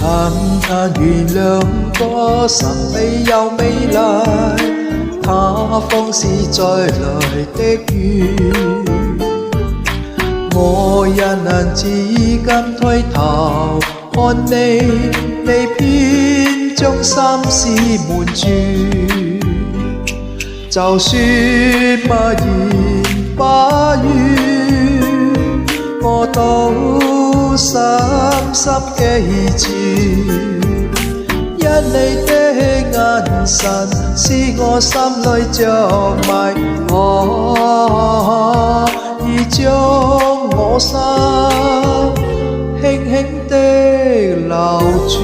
淡淡原諒過神秘又美麗，他方是再來的雨。我也難至今推頭看你，你偏將心事瞞住。就算默言不語，我都深深記住，因你的眼神使我心裏着迷，已將我心輕輕地留住。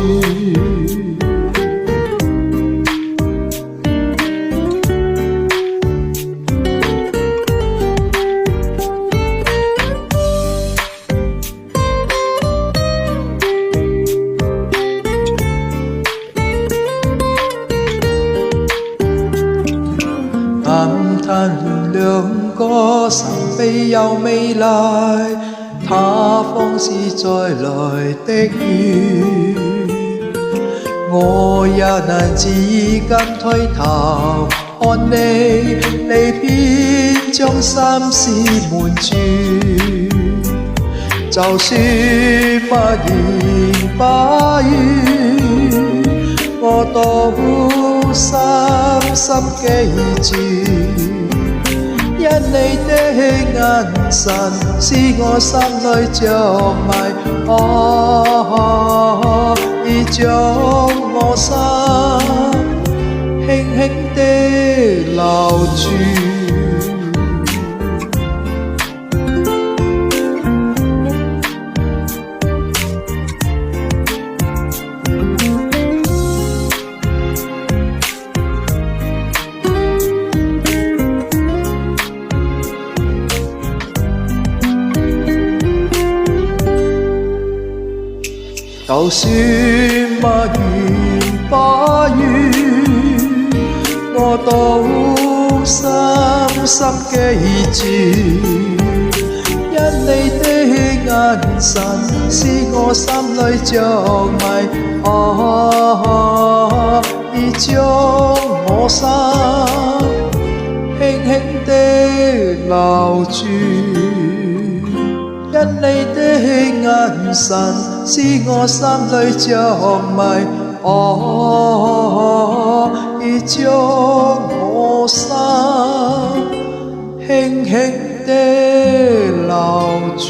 淡淡原諒過神秘又美麗，他方是再來的雨。我也難至今推頭看你，你偏將心事瞞住。就算默言不語，我都深深記住，因你的眼神使我心裏着迷，已將我心輕輕地留住。就算默言不語，我都深深記住，因你的眼神使我心裏着迷，已將我心輕輕地留住。因你的眼神使我心裏着迷，已將我心輕輕地留住。